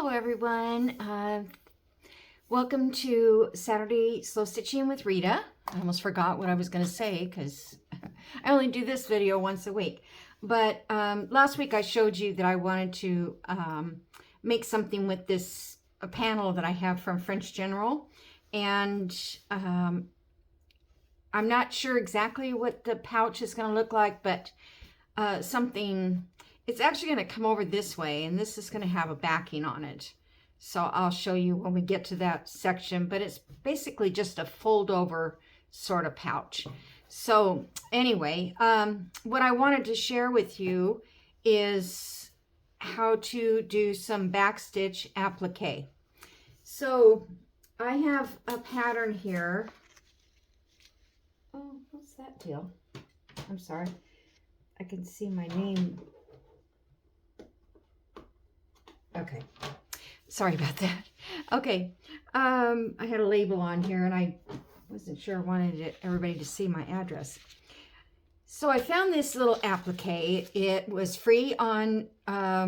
Hello everyone. Welcome to Saturday Slow Stitching with Rita. I almost forgot what I was going to say because I only do this video once a week. But last week I showed you that I wanted to make something with this panel that I have from French General. And I'm not sure exactly what the pouch is going to look like, but something... It's actually going to come over this way, and this is going to have a backing on it. So I'll show you when we get to that section, but it's basically just a fold over sort of pouch. So anyway, what I wanted to share with you is how to do some backstitch applique. So I have a pattern here. Oh, what's that deal? I'm sorry. I can see my name. Okay, sorry about that. Okay, I had a label on here and I wasn't sure I wanted everybody to see my address. So I found this little applique. It was free on a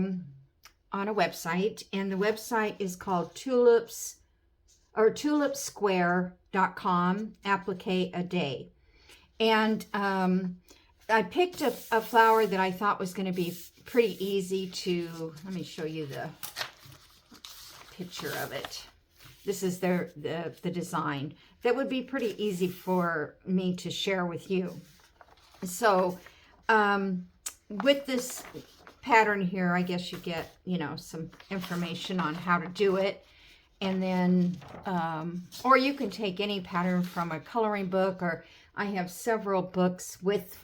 website, and the website is called tulipsquare.com, applique a day. And I picked a flower that I thought was going to be pretty easy to, let me show you the picture of it. This is the design. That would be pretty easy for me to share with you. So with this pattern here, I guess you get, some information on how to do it. And then, or you can take any pattern from a coloring book, or I have several books with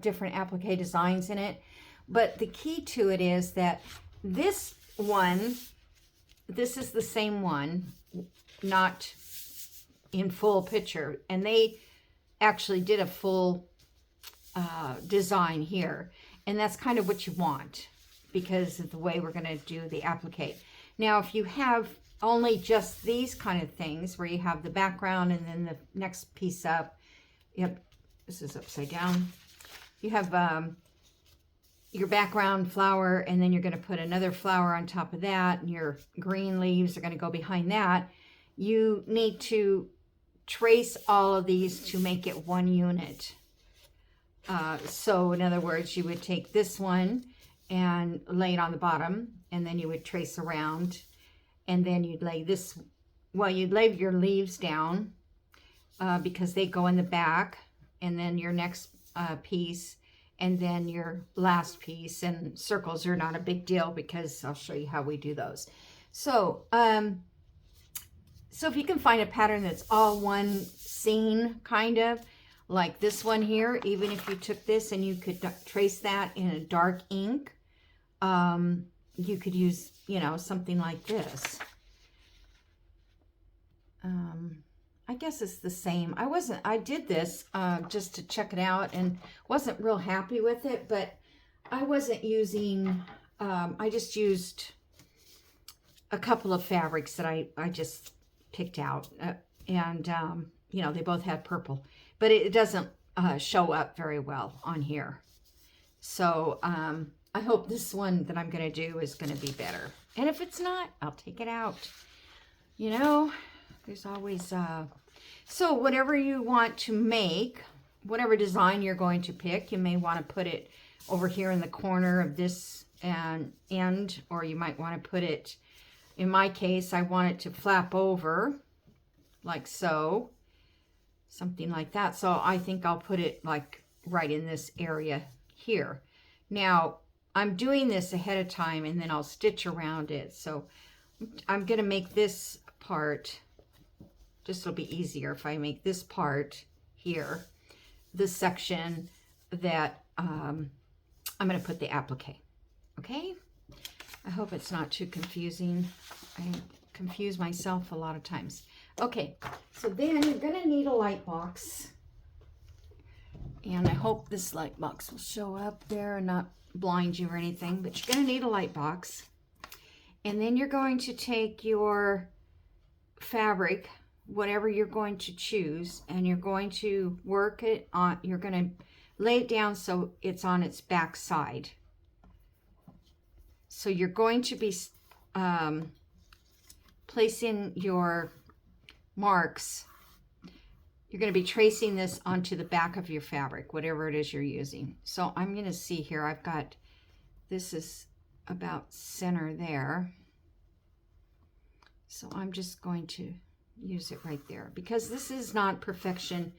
different applique designs in it. But the key to it is that this is the same one, not in full picture. And they actually did a full design here. And that's kind of what you want because of the way we're going to do the applique. Now, if you have only just these kind of things where you have the background and then the next piece up, yep, this is upside down. You have your background flower, and then you're going to put another flower on top of that, and your green leaves are going to go behind that. You need to trace all of these to make it one unit. So in other words, you would take this one and lay it on the bottom, and then you would trace around, and then you'd lay this, well, you'd lay your leaves down because they go in the back, and then your next piece, and then your last piece. And circles are not a big deal because I'll show you how we do those. So so if you can find a pattern that's all one scene, kind of like this one here, even if you took this and you could trace that in a dark ink, you could use, something like this. I guess it's the same. I did this just to check it out and wasn't real happy with it, but I wasn't using, I just used a couple of fabrics that I just picked out. And, they both had purple, but it doesn't show up very well on here. So I hope this one that I'm going to do is going to be better. And if it's not, I'll take it out. There's always, so whatever you want to make, whatever design you're going to pick, you may want to put it over here in the corner of this end, or you might want to put it, in my case, I want it to flap over, like so, something like that. So I think I'll put it like right in this area here. Now, I'm doing this ahead of time, and then I'll stitch around it. So I'm going to make this part... Just it'll be easier if I make this part here, this section that I'm going to put the applique. Okay? I hope it's not too confusing. I confuse myself a lot of times. Okay, so then you're going to need a light box. And I hope this light box will show up there and not blind you or anything, but you're going to need a light box. And then you're going to take your fabric, whatever you're going to choose, and you're going to work it on, you're going to lay it down so it's on its back side. So you're going to be placing your marks, you're going to be tracing this onto the back of your fabric, whatever it is you're using. So I'm going to see here, I've got, this is about center there. So I'm just going to use it right there because this is not perfection.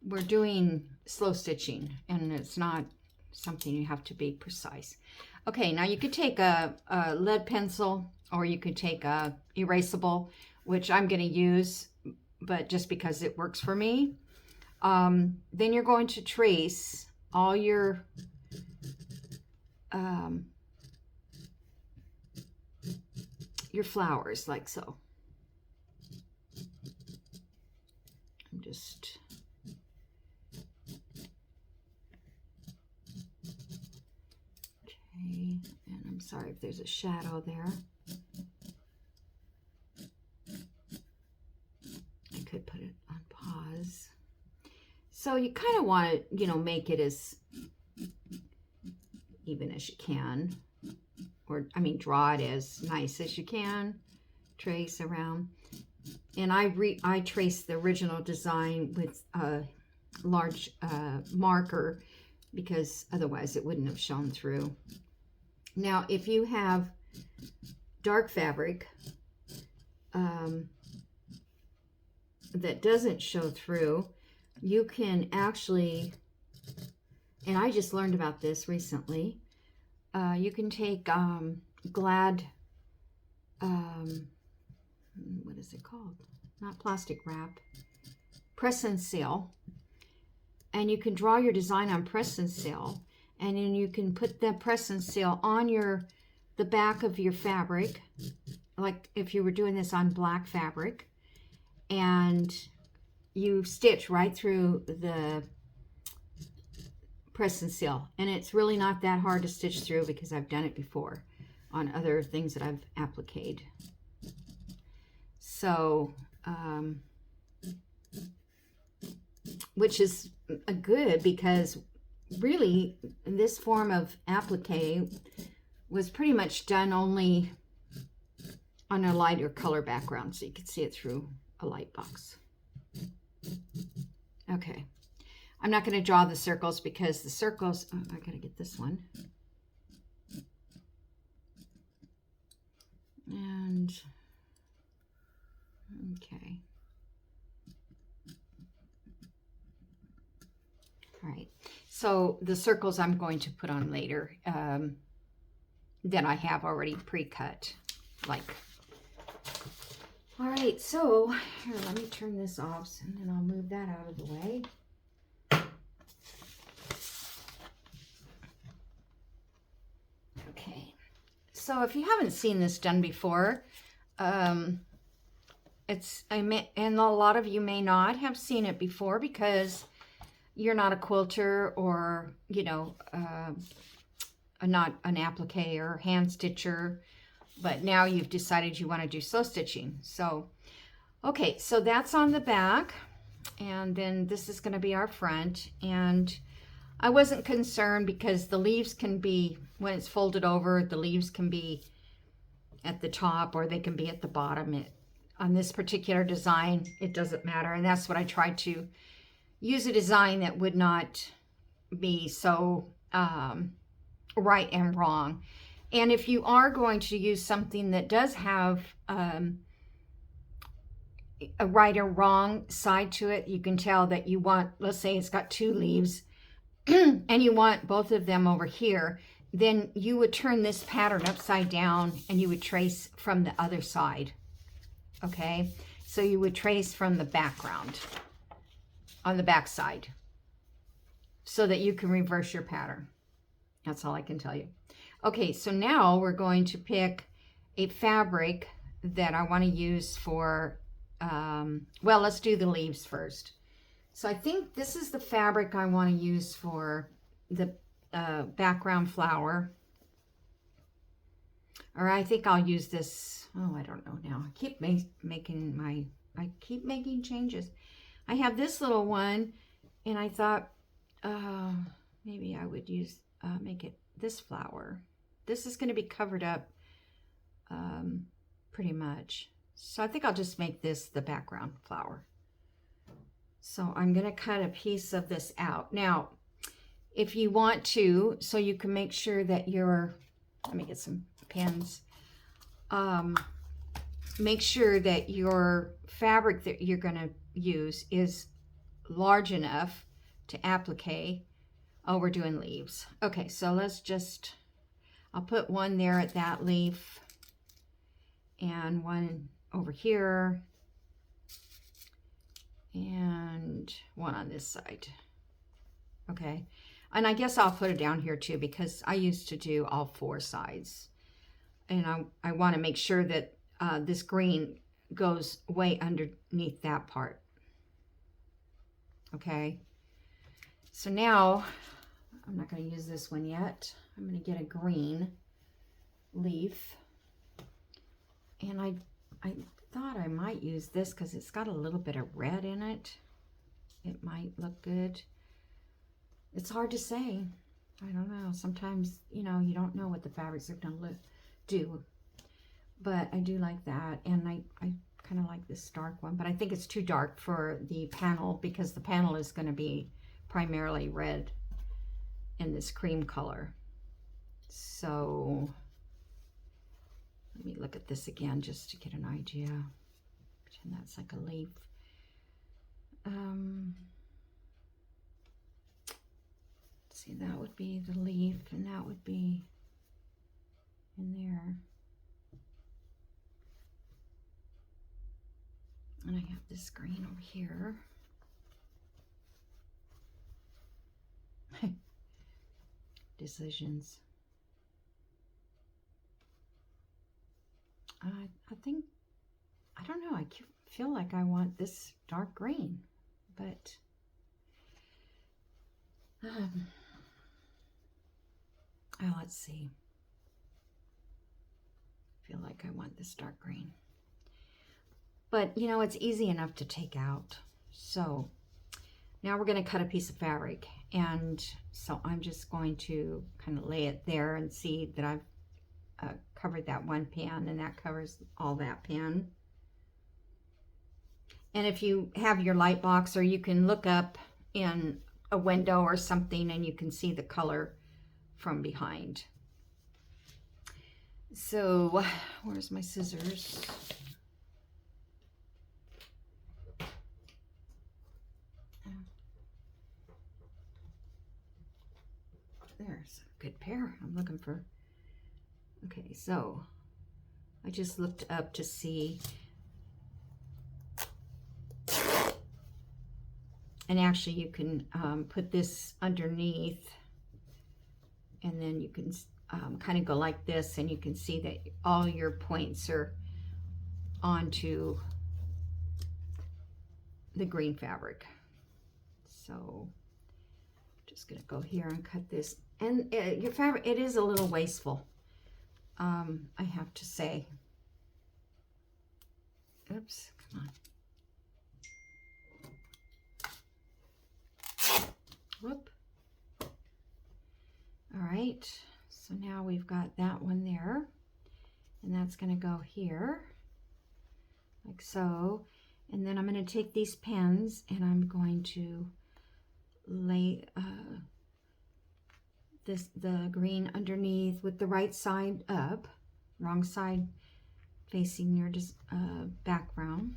We're doing slow stitching and it's not something you have to be precise. Okay, now you could take a lead pencil or you could take a erasable, which I'm going to use, but just because it works for me. Then you're going to trace all your flowers like so. I'm just okay, and I'm sorry if there's a shadow there. I could put it on pause. So you kind of want to, you know, make it as even as you can, or I mean draw it as nice as you can, trace around. And I traced the original design with a large marker because otherwise it wouldn't have shown through. Now if you have dark fabric that doesn't show through, you can actually, and I just learned about this recently, you can take Glad, what is it called? Not plastic wrap, press and seal, and you can draw your design on press and seal, and then you can put the press and seal on the back of your fabric, like if you were doing this on black fabric, and you stitch right through the press and seal. And it's really not that hard to stitch through because I've done it before on other things that I've appliqued. So, which is good because really this form of applique was pretty much done only on a lighter color background, so you could see it through a light box. Okay, I'm not going to draw the circles because the circles, oh, I got to get this one. And, okay. All right, so the circles I'm going to put on later that I have already pre-cut, like. All right, so here, let me turn this off and then I'll move that out of the way. Okay, so if you haven't seen this done before, and a lot of you may not have seen it before because you're not a quilter or, you know, not an applique or hand stitcher, but now you've decided you want to do slow stitching. So, okay, so that's on the back, and then this is going to be our front. And I wasn't concerned because the leaves can be, when it's folded over, the leaves can be at the top or they can be at the bottom. On this particular design, it doesn't matter, and that's what I tried to use, a design that would not be so right and wrong. And if you are going to use something that does have a right or wrong side to it, you can tell that you want, let's say it's got 2 leaves and you want both of them over here, then you would turn this pattern upside down and you would trace from the other side. Okay, so you would trace from the background on the back side so that you can reverse your pattern. That's all I can tell you. Okay, so now we're going to pick a fabric that I want to use for, well, let's do the leaves first. So I think this is the fabric I want to use for the background flower. Or I think I'll use this, oh, I don't know now. I keep making changes. I have this little one, and I thought maybe I would use, make it this flower. This is going to be covered up pretty much. So I think I'll just make this the background flower. So I'm going to cut a piece of this out. Now, if you want to, so you can make sure that let me get some pins. Make sure that your fabric that you're going to use is large enough to applique. Oh, we're doing leaves. Okay, so let's just, I'll put one there at that leaf and one over here and one on this side. Okay, and I guess I'll put it down here too because I used to do all four sides. And I want to make sure that this green goes way underneath that part. Okay, so now I'm not going to use this one yet. I'm going to get a green leaf, and I thought I might use this because it's got a little bit of red in it. It might look good. It's hard to say. I don't know. Sometimes, you know, you don't know what the fabrics are going to do. But I do like that, and I kind of like this dark one, but I think it's too dark for the panel because the panel is going to be primarily red in this cream color. So let me look at this again just to get an idea. Pretend that's like a leaf. See, that would be the leaf, and that would be in there. And I have this green over here. Decisions. I think, I don't know, I feel like I want this dark green, but oh, let's see. I feel like I want this dark green. But, you know, it's easy enough to take out. So now we're going to cut a piece of fabric. And so I'm just going to kind of lay it there and see that I've covered that one pan, and that covers all that pan. And if you have your light box, or you can look up in a window or something and you can see the color from behind. So where's my scissors? There's a good pair I'm looking for. Okay, so I just looked up to see, and actually you can put this underneath, and then you can kind of go like this, and you can see that all your points are onto the green fabric. So just gonna go here and cut this, and your fabric, it is a little wasteful, I have to say. Oops, come on. Whoop. All right, so now we've got that one there, and that's gonna go here like so. And then I'm going to take these pens and I'm going to lay the green underneath with the right side up, wrong side facing your background.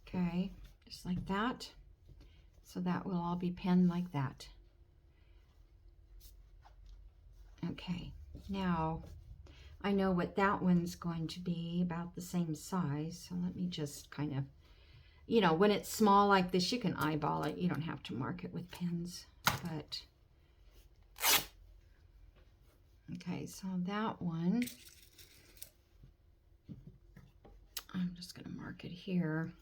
Okay, just like that. So that will all be penned like that. Okay, now I know what that one's going to be, about the same size. So let me just kind of, you know, when it's small like this, you can eyeball it. You don't have to mark it with pins. But, okay, so that one, I'm just going to mark it here.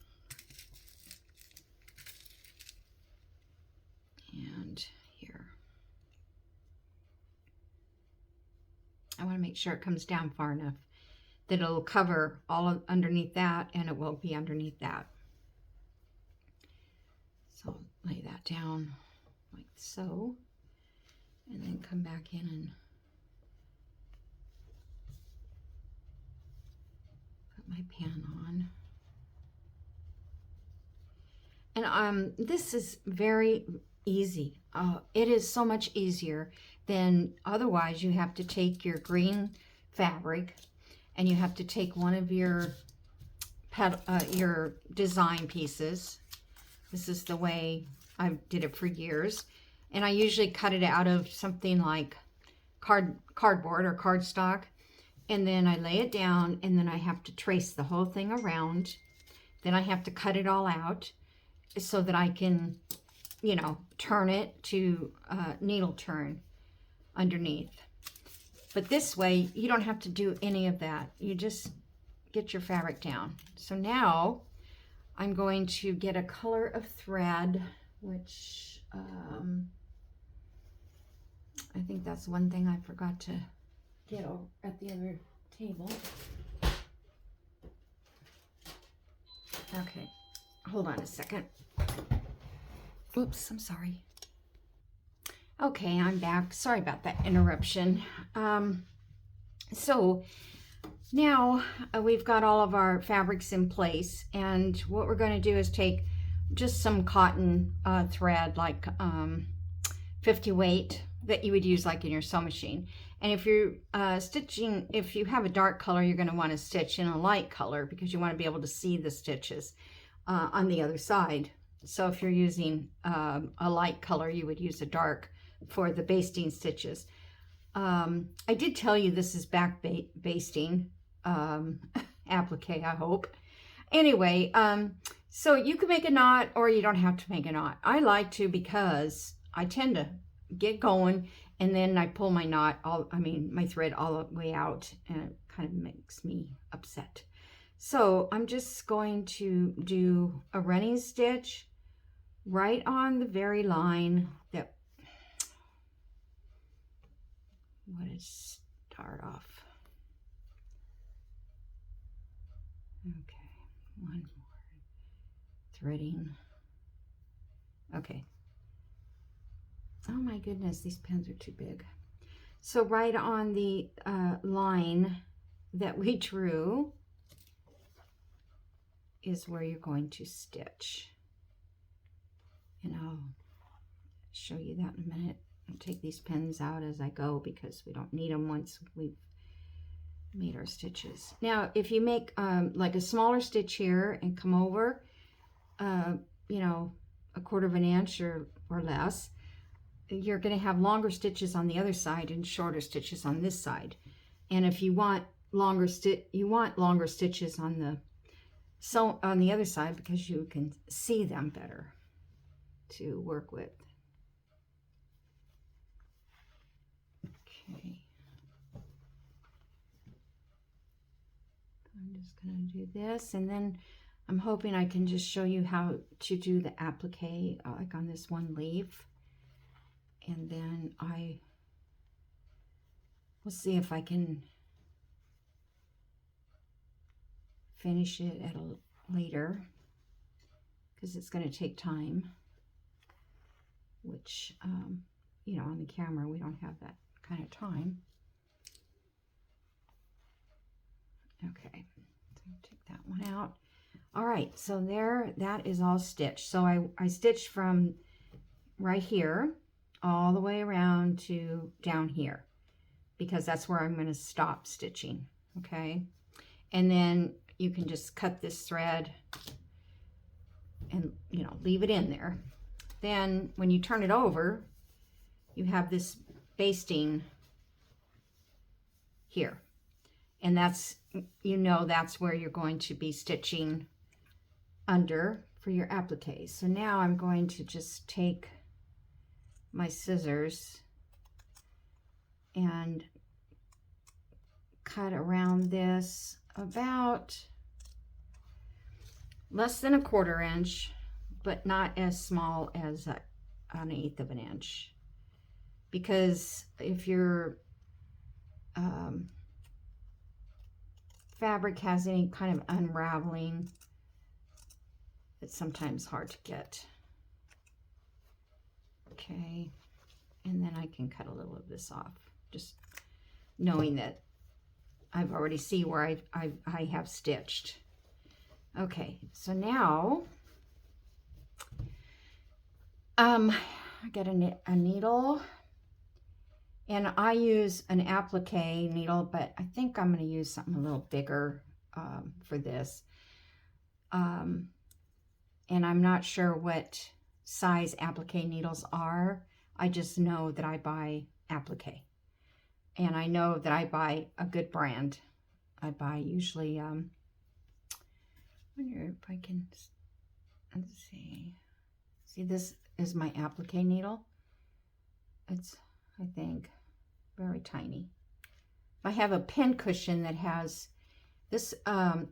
And here. I want to make sure it comes down far enough that it'll cover all underneath that, and it will be underneath that. So lay that down like so, and then come back in and my pan on. And this is very easy. It is so much easier than otherwise. You have to take your green fabric and you have to take one of your design pieces. This is the way I did it for years. And I usually cut it out of something like cardboard or cardstock. And then I lay it down, and then I have to trace the whole thing around. Then I have to cut it all out so that I can, you know, turn it to needle turn underneath. But this way, you don't have to do any of that. You just get your fabric down. So now I'm going to get a color of thread, which I think that's one thing I forgot to get at the other table. Okay, hold on a second. Oops, I'm sorry. Okay, I'm back. Sorry about that interruption. So now we've got all of our fabrics in place, and what we're going to do is take just some cotton thread, like 50 weight that you would use like in your sewing machine. And if you're stitching, if you have a dark color, you're going to want to stitch in a light color because you want to be able to see the stitches on the other side. So if you're using a light color, you would use a dark for the basting stitches. I did tell you this is back basting, applique, I hope. Anyway, so you can make a knot or you don't have to make a knot. I like to because I tend to get going and then I pull my knot, my thread all the way out, and it kind of makes me upset. So I'm just going to do a running stitch right on the very line that would start off. Okay, one more threading. Okay. Oh my goodness, these pens are too big. So right on the line that we drew is where you're going to stitch. And I'll show you that in a minute. I'll take these pens out as I go because we don't need them once we've made our stitches. Now, if you make like a smaller stitch here and come over, you know, 1/4 of an inch or less, you're going to have longer stitches on the other side and shorter stitches on this side. And if you want longer stitches on the other side because you can see them better to work with. Okay. I'm just going to do this, and then I'm hoping I can just show you how to do the applique like on this one leaf. And then I will see if I can finish it at a later, because it's going to take time, which, you know, on the camera, we don't have that kind of time. Okay, so take that one out. All right, so there, that is all stitched. So I stitched from right here all the way around to down here because that's where I'm going to stop stitching. Okay, and then you can just cut this thread and, you know, leave it in there. Then when you turn it over, you have this basting here, and that's, you know, that's where you're going to be stitching under for your applique. So now I'm going to just take my scissors and cut around this about less than 1/4 inch, but not as small as an 1/8 of an inch, because if your fabric has any kind of unraveling, it's sometimes hard to get. Okay, and then I can cut a little of this off, just knowing that I've already see where I have stitched. Okay, so now I get a needle, and I use an applique needle, but I think I'm going to use something a little bigger for this. And I'm not sure what size applique needles are. I just know that I buy applique, and I know that I buy a good brand. I buy usually, I wonder if I can, let's see. See, this is my applique needle. It's, I think, very tiny. I have a pin cushion that has this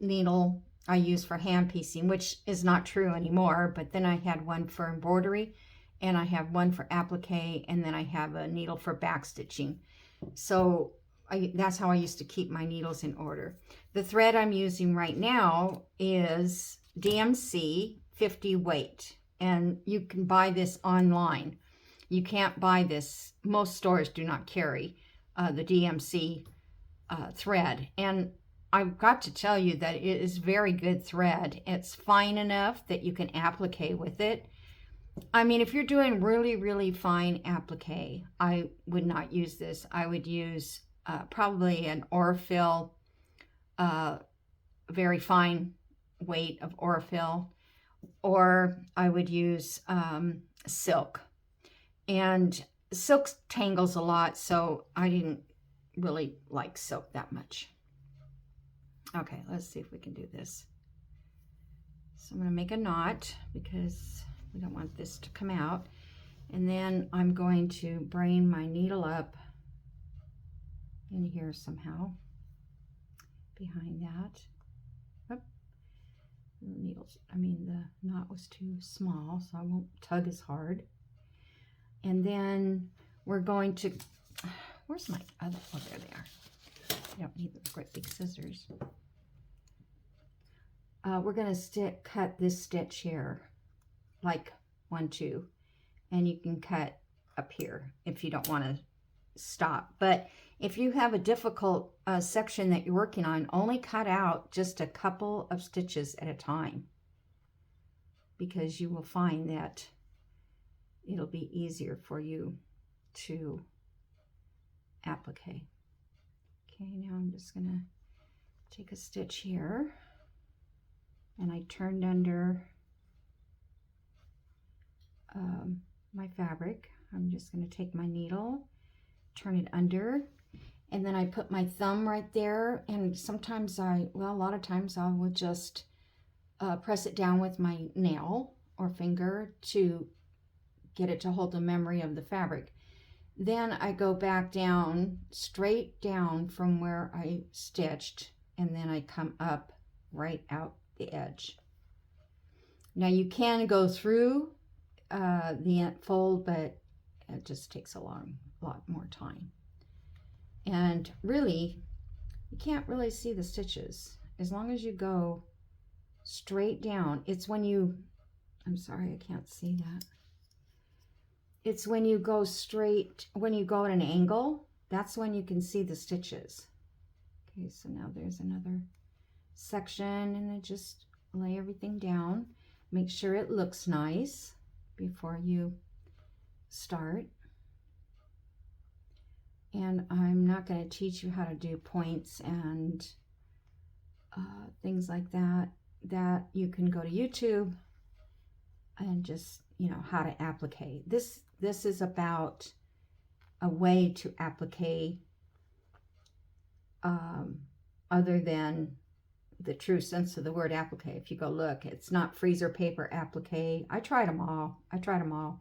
needle I use for hand piecing, which is not true anymore, but then I had one for embroidery, and I have one for applique, and then I have a needle for back stitching. So that's how I used to keep my needles in order. The thread I'm using right now is DMC 50 weight, and you can buy this online. You can't buy this. Most stores do not carry the DMC thread, and I've got to tell you that it is very good thread. It's fine enough that you can applique with it. I mean, if you're doing really, really fine applique, I would not use this. I would use probably an Aurifil, very fine weight of Aurifil, or I would use silk. And silk tangles a lot, so I didn't really like silk that much. Okay, let's see if we can do this. So I'm going to make a knot because we don't want this to come out. And then I'm going to bring my needle up in here somehow behind that. Oop. The needles, the knot was too small, so I won't tug as hard. And then we're going to, where's my other, oh, there they are. I don't need the great big scissors. We're going to cut this stitch here, like 1, 2, and you can cut up here if you don't want to stop. But if you have a difficult section that you're working on, only cut out just a couple of stitches at a time, because you will find that it'll be easier for you to applique. Okay, now I'm just going to take a stitch here, and I turned under my fabric. I'm just going to take my needle, turn it under, and then I put my thumb right there, and sometimes a lot of times I will just press it down with my nail or finger to get it to hold the memory of the fabric. Then I go back down, straight down from where I stitched, and then I come up right out the edge. Now you can go through the fold, but it just takes a lot more time. And really, you can't really see the stitches as long as you go straight down. It's when you, I'm sorry, I can't see that. It's when you go straight, when you go at an angle, that's when you can see the stitches. Okay, so now there's another section, and then just lay everything down. Make sure it looks nice before you start. And I'm not going to teach you how to do points and things like that. That you can go to YouTube and just, how to applique. This is about a way to applique other than the true sense of the word applique. If you go look, it's not freezer paper applique. I tried them all.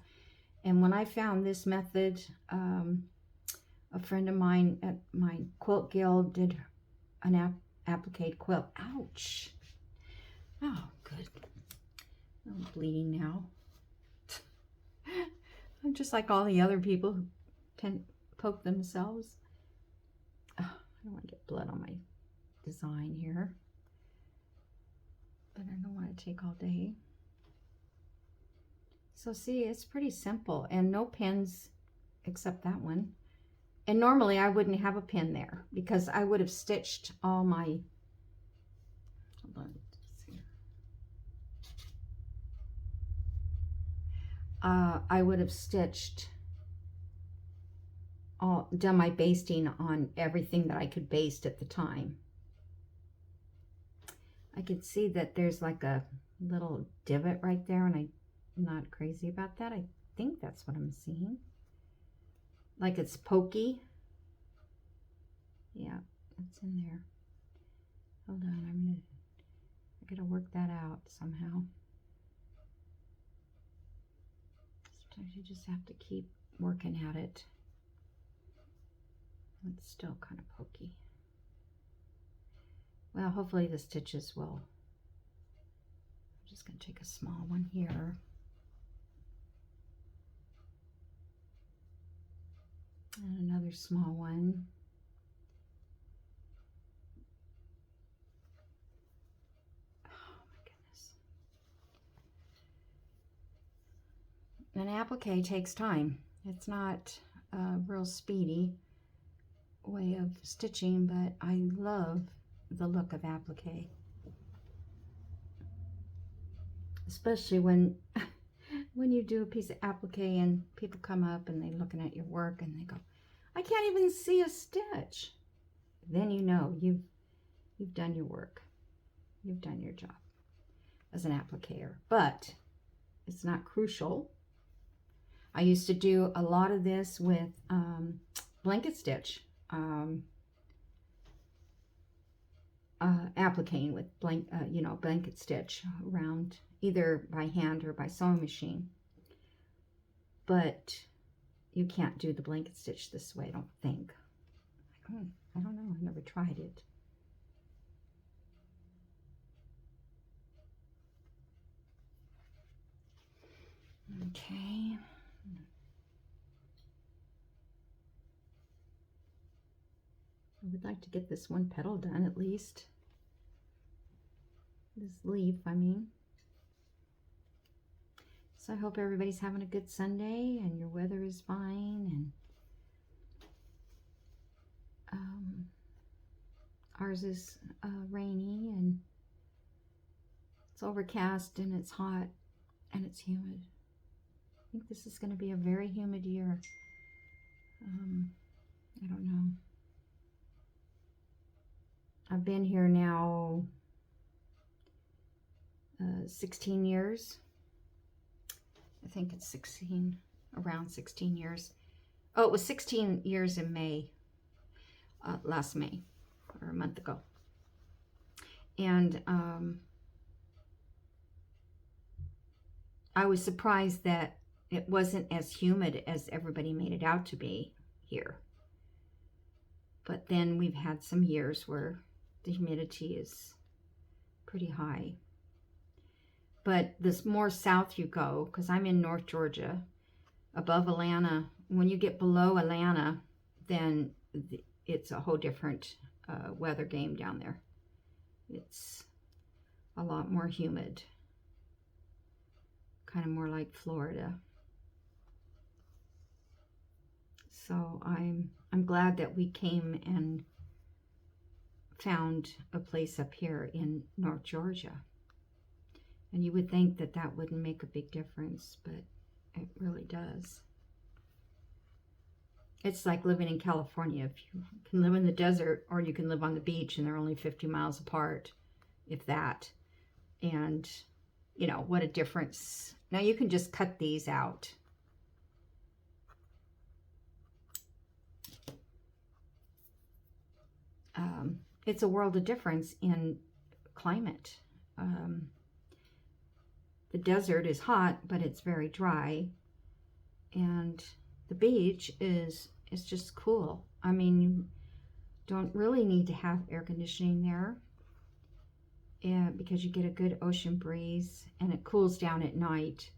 And when I found this method, a friend of mine at my quilt guild did an applique quilt. Ouch. Oh, good. I'm bleeding now. I'm just like all the other people who tend to poke themselves. Oh, I don't want to get blood on my design here, but I don't want to take all day. So see, it's pretty simple, and no pins except that one. And normally I wouldn't have a pin there because I would have stitched all my, hold on, let's see. I would have stitched done my basting on everything that I could baste at the time. I could see that there's like a little divot right there, and I'm not crazy about that. I think that's what I'm seeing. Like it's pokey. Yeah, it's in there. Hold on, I gotta work that out somehow. Sometimes you just have to keep working at it. It's still kind of pokey. Well, hopefully the stitches will. I'm just going to take a small one here. And another small one. Oh my goodness. An applique takes time. It's not a real speedy way of stitching, but I love the look of applique. Especially when you do a piece of applique and people come up and they're looking at your work and they go, I can't even see a stitch. Then you know you've done your work. You've done your job as an appliquer. But it's not crucial. I used to do a lot of this with blanket stitch. Appliquing with blanket stitch around either by hand or by sewing machine. But you can't do the blanket stitch this way, I don't think. I don't know, I've never tried it. Okay. I would like to get this one petal done at least. This leaf, I mean. So I hope everybody's having a good Sunday and your weather is fine, and ours is rainy and it's overcast and it's hot and it's humid. I think this is going to be a very humid year. I don't know. I've been here now 16 years. I think it's 16, around 16 years. Oh, it was 16 years in May, last May, or a month ago. And I was surprised that it wasn't as humid as everybody made it out to be here. But then we've had some years where the humidity is pretty high. But the more south you go, because I'm in North Georgia, above Atlanta, when you get below Atlanta, then it's a whole different weather game down there. It's a lot more humid, kind of more like Florida. So I'm glad that we came and found a place up here in North Georgia. And you would think that that wouldn't make a big difference, but it really does. It's like living in California. If you can live in the desert or you can live on the beach and they're only 50 miles apart, if that. And, you know, what a difference. Now you can just cut these out. It's a world of difference in climate. The desert is hot, but it's very dry. And the beach is just cool. I mean, you don't really need to have air conditioning there, because you get a good ocean breeze and it cools down at night.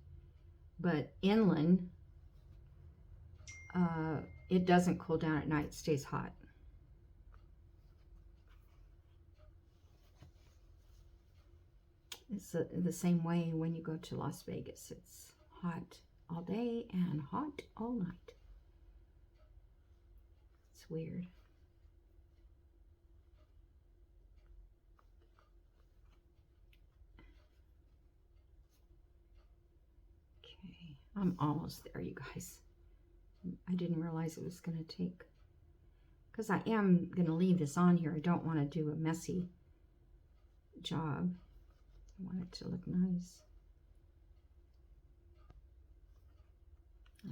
But inland, it doesn't cool down at night, it stays hot. It's the same way when you go to Las Vegas. It's hot all day and hot all night. That's weird. Okay, I'm almost there, you guys. I didn't realize it was going to take, because I am going to leave this on here. I don't want to do a messy job. I want it to look nice.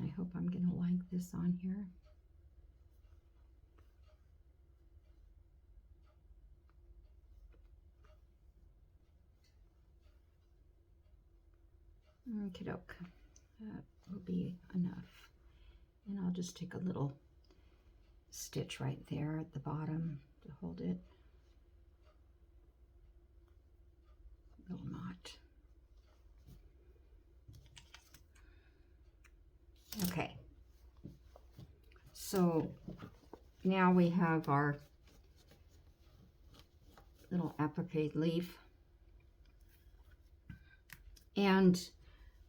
I hope I'm going to like this on here. Okie doke. That will be enough. And I'll just take a little stitch right there at the bottom to hold it. Little knot. Okay. So now we have our little applique leaf. And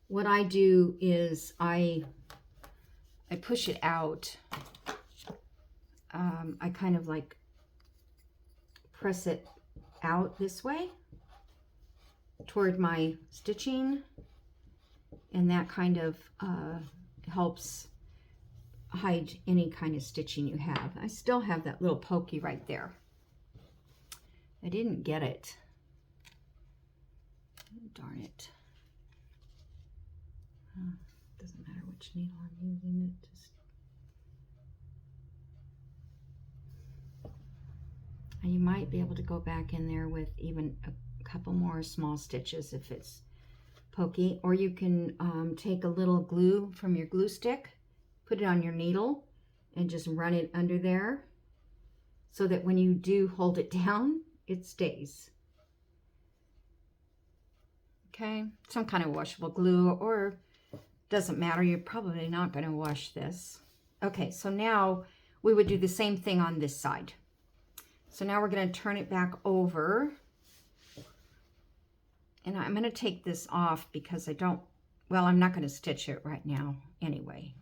what I do is I push it out. I kind of like press it out this way toward my stitching, and that kind of helps hide any kind of stitching you have. I still have that little pokey right there. I didn't get it. Darn it. Doesn't matter which needle I'm using, it just. And you might be able to go back in there with even a couple more small stitches if it's pokey, or you can take a little glue from your glue stick, put it on your needle, and just run it under there so that when you do hold it down, it stays. Okay, some kind of washable glue, or doesn't matter, you're probably not going to wash this. Okay, so now we would do the same thing on this side. So now we're going to turn it back over. And I'm going to take this off because I don't, well, I'm not going to stitch it right now anyway,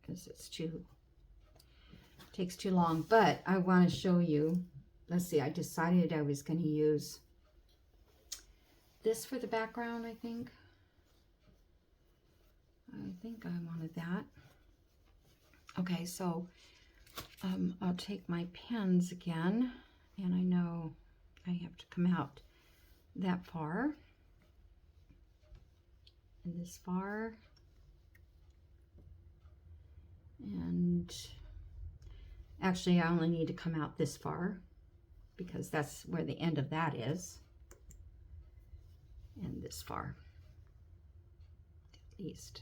because it's takes too long. But I want to show you, let's see, I decided I was going to use this for the background, I think. I wanted that. Okay, so I'll take my pens again, and I know I have to come out that far and this far, and actually I only need to come out this far because that's where the end of that is, and this far at least.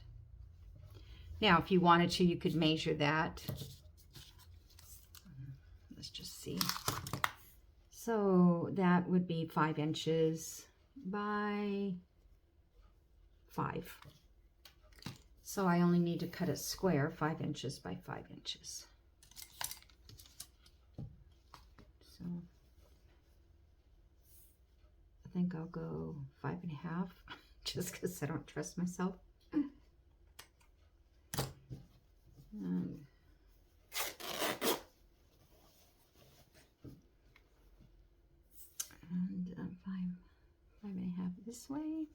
Now if you wanted to, you could measure that. Let's just see. So that would be 5 inches by 5. So I only need to cut a square 5 inches by 5 inches. So I think I'll go 5.5 just because I don't trust myself. And 5.5 this way.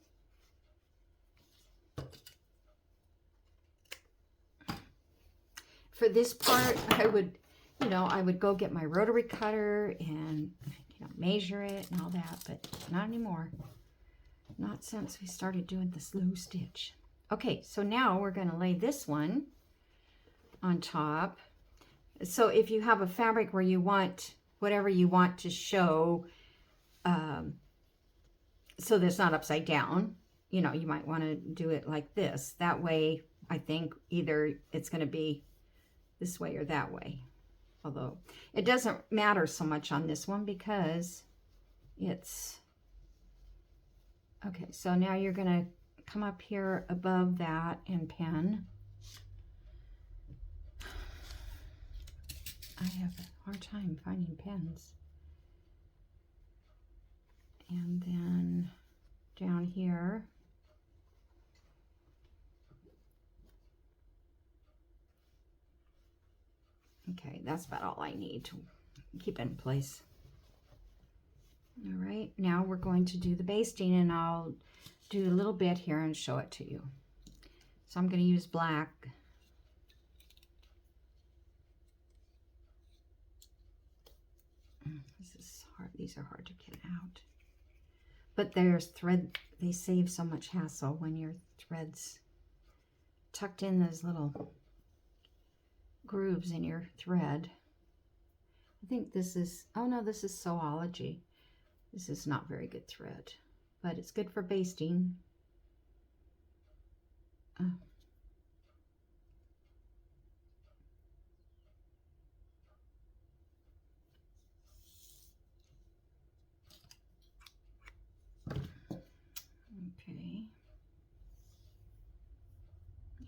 For this part, I would, I would go get my rotary cutter and, measure it and all that, but not anymore. Not since we started doing the slow stitch. Okay, so now we're going to lay this one on top. So if you have a fabric where you want whatever you want to show, so that it's not upside down, you might want to do it like this. That way, I think either it's going to be this way or that way. Although it doesn't matter so much on this one because it's okay. So now you're going to come up here above that and pin. I have a hard time finding pins. And then down here, Okay, that's about all I need to keep in place. All right, now we're going to do the basting, and I'll do a little bit here and show it to you. So I'm going to use black. This is hard. These are hard to get out. But there's thread. They save so much hassle when your threads tucked in those little grooves in your thread. I think this is, oh no, this is Sewology. This is not very good thread, but it's good for basting. Okay.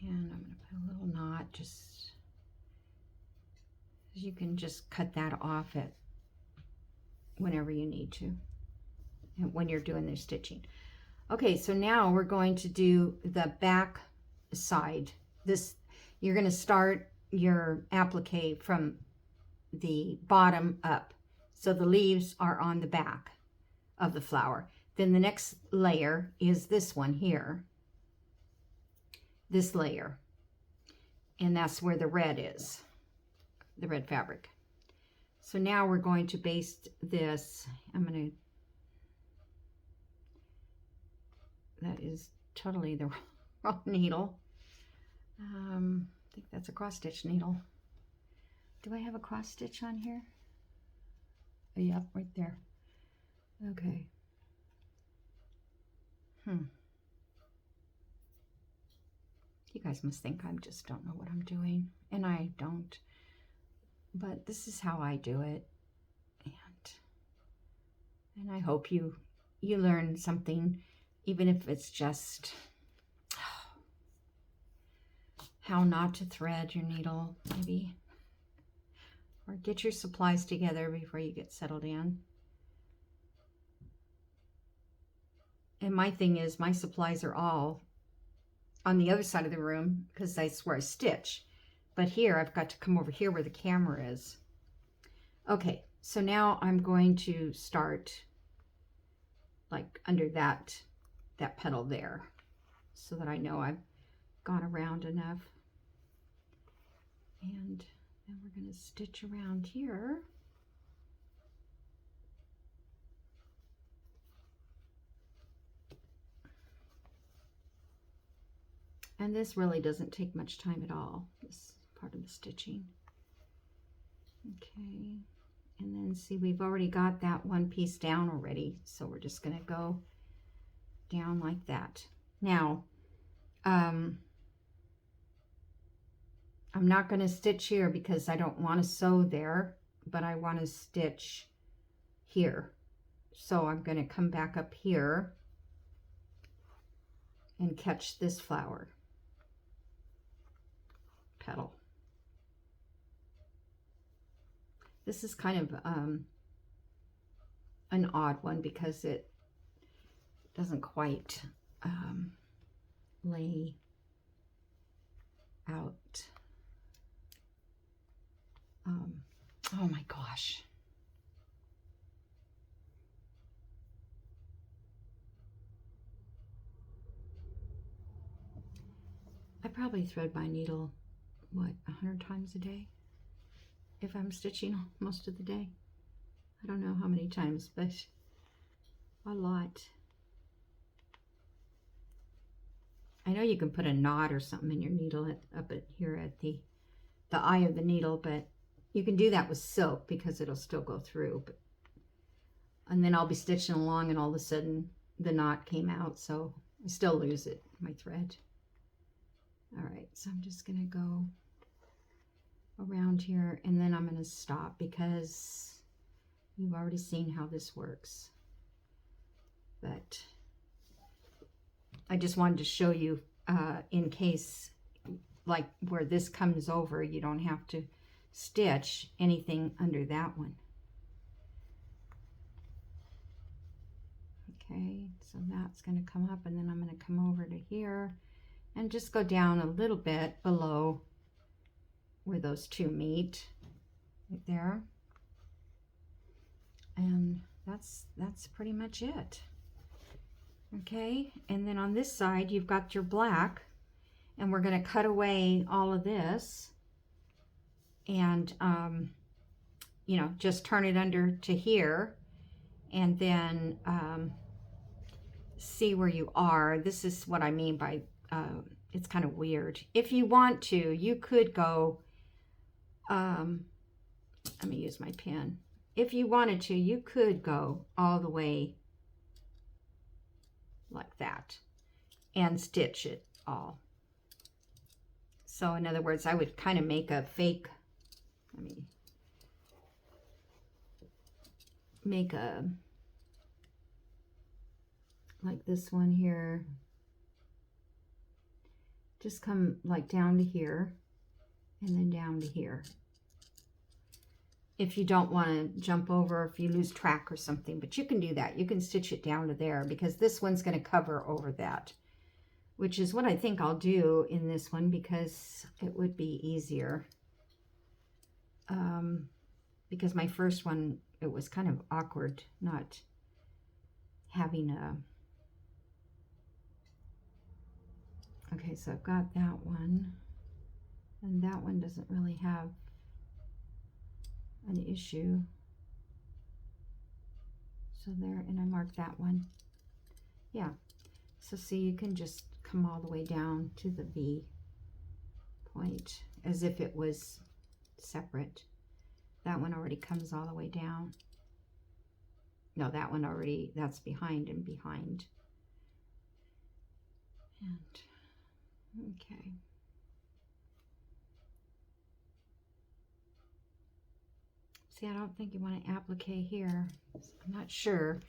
And I'm going to put a little knot, just, you can just cut that off at whenever you need to, and when you're doing the stitching. Okay, so now we're going to do the back side. This, you're going to start your applique from the bottom up. So the leaves are on the back of the flower. Then the next layer is this one here. This layer. And that's where the red is. The red fabric. So now we're going to baste this. I'm going to, that is totally the wrong needle. I think that's a cross stitch needle. Do I have a cross stitch on here? Oh, yep, right there. Okay. You guys must think I just don't know what I'm doing, and I don't. But this is how I do it, and I hope you learn something, even if it's just how not to thread your needle, maybe, or get your supplies together before you get settled in. And my thing is, my supplies are all on the other side of the room because that's where I stitch. But here, I've got to come over here where the camera is. Okay, so now I'm going to start like under that petal there, so that I know I've gone around enough. And then we're going to stitch around here. And this really doesn't take much time at all, this part of the stitching. Okay, and then see, we've already got that one piece down already, so we're just going to go down like that. Now, I'm not going to stitch here because I don't want to sew there, but I want to stitch here. So I'm going to come back up here and catch this flower petal. This is kind of an odd one because it doesn't quite lay out. Oh my gosh. I probably thread my needle, what, 100 times a day? If I'm stitching most of the day. I don't know how many times, but a lot. I know you can put a knot or something in your needle up at here at the eye of the needle, but you can do that with silk because it'll still go through. And then I'll be stitching along and all of a sudden the knot came out, so I still lose it, my thread. All right, so I'm just gonna go around here and then I'm gonna stop because you've already seen how this works. But I just wanted to show you in case, like where this comes over, you don't have to stitch anything under that one. Okay, so that's going to come up, and then I'm going to come over to here and just go down a little bit below where those two meet. right there. And that's pretty much it. Okay, and then on this side you've got your black, and we're going to cut away all of this and you know, just turn it under to here, and then see where you are. This is what I mean by it's kind of weird. If you want to, you could go let me use my pen. If you wanted to, you could go all the way like that and stitch it all. So in other words, I would kind of make a fake, let me make a, like this one here, just come like down to here and then down to here. If you don't want to jump over, if you lose track or something, but you can do that. You can stitch it down to there because this one's going to cover over that, which is what I think I'll do in this one because it would be easier. Because my first one, it was kind of awkward not having a... Okay, so I've got that one, and that one doesn't really have an issue. So there, and I marked that one. Yeah, so see, you can just come all the way down to the V point as if it was separate. That one already comes all the way down. No, that one already, that's behind and behind. And, okay. See, I don't think you want to applique here. I'm not sure.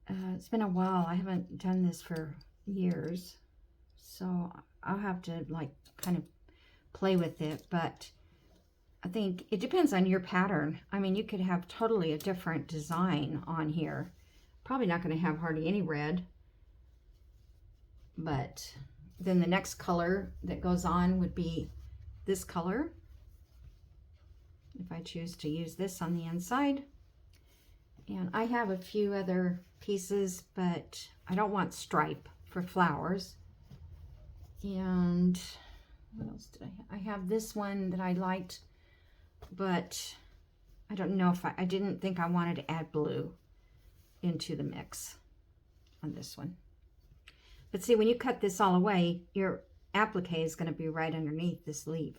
It's been a while. I haven't done this for years. So I'll have to like kind of play with it, but I think it depends on your pattern. I mean, you could have totally a different design on here. Probably not going to have hardly any red, but then the next color that goes on would be this color. If I choose to use this on the inside. And I have a few other pieces, but I don't want stripe for flowers. And what else did I have? I have this one that I liked, but I don't know if I didn't think I wanted to add blue into the mix on this one. But see, when you cut this all away, your applique is going to be right underneath this leaf.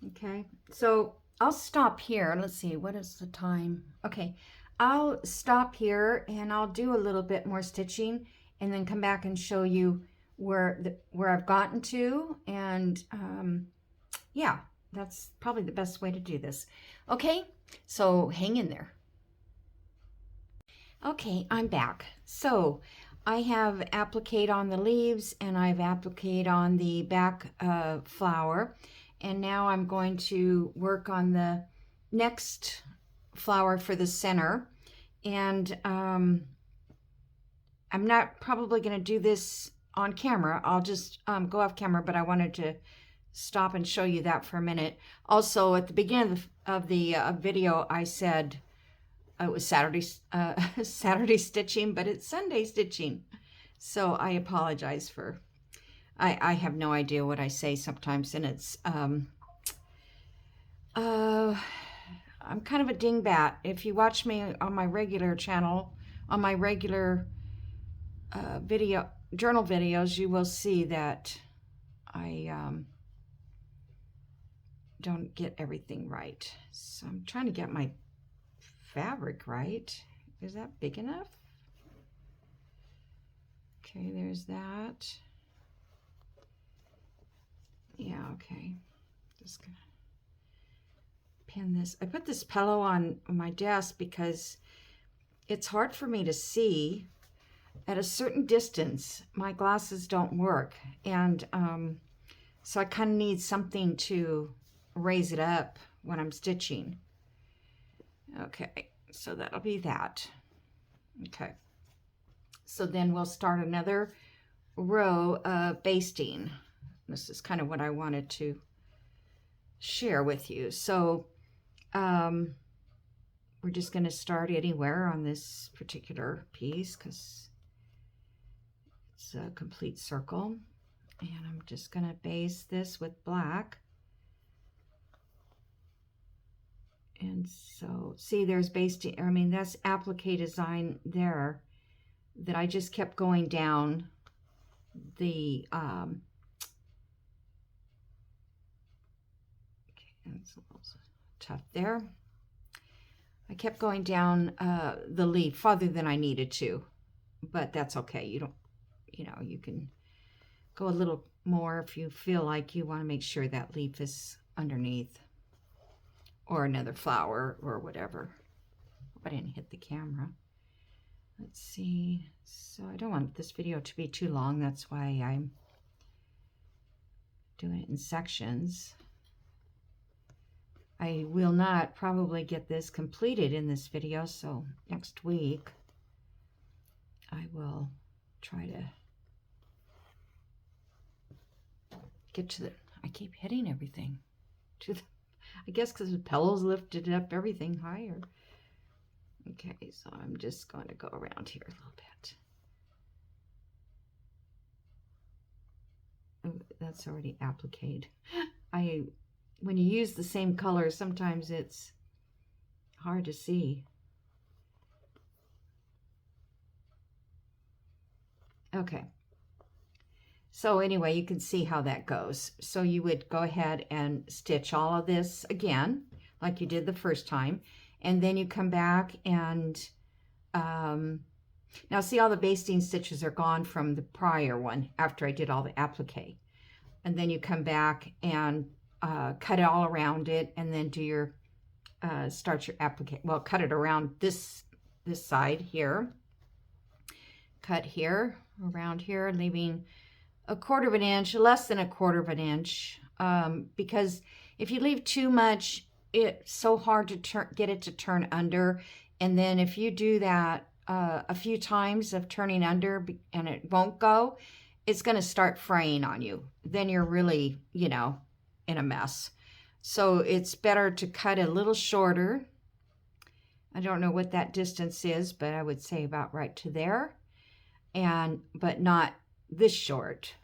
Okay, so I'll stop here. Let's see, what is the time? Okay, I'll stop here and I'll do a little bit more stitching and then come back and show you where I've gotten to. And yeah, that's probably the best way to do this. Okay, so hang in there. Okay, I'm back. So I have appliqued on the leaves and I've appliqued on the back flower. And now I'm going to work on the next flower for the center. And I'm not probably going to do this on camera. I'll just go off camera, but I wanted to stop and show you that for a minute. Also, at the beginning of the video, I said it was Saturday stitching, but it's Sunday stitching. So I apologize for... I have no idea what I say sometimes, and it's I'm kind of a dingbat. If you watch me on my regular channel, on my regular journal videos, you will see that I don't get everything right. So I'm trying to get my fabric right. Is that big enough? Okay, there's that. Yeah, okay. Just gonna pin this. I put this pillow on my desk because it's hard for me to see at a certain distance. My glasses don't work, and so I kind of need something to raise it up when I'm stitching. Okay, so that'll be that. Okay, so then we'll start another row of basting. This is kind of what I wanted to share with you. So we're just going to start anywhere on this particular piece because it's a complete circle. And I'm just going to base this with black. And so, see, there's basting, I mean, that's applique design there that I just kept going down the, okay, that's a little tough there. I kept going down the leaf farther than I needed to, but that's okay. You don't, you know, you can go a little more if you feel like you want to make sure that leaf is underneath. Or another flower or whatever. Hope I didn't hit the camera. Let's see. So I don't want this video to be too long. That's why I'm doing it in sections. I will not probably get this completed in this video. So next week I will try to get to the, I keep hitting everything to the, I guess because the pillows lifted up everything higher. Okay, so I'm just going to go around here a little bit. Oh, that's already appliqued. When you use the same color, sometimes it's hard to see. Okay. So anyway, you can see how that goes. So you would go ahead and stitch all of this again, like you did the first time. And then you come back and, now see all the basting stitches are gone from the prior one after I did all the applique. And then you come back and cut it all around it and then do your, start your applique. Well, cut it around this side here. Cut here, around here, leaving a 1/4 of an inch, less than a 1/4 of an inch, because if you leave too much, it's so hard to get it to turn under. And then if you do that a few times of turning under and it won't go, it's going to start fraying on you. Then you're really, you know, in a mess. So it's better to cut a little shorter. I don't know what that distance is, but I would say about right to there, but not this short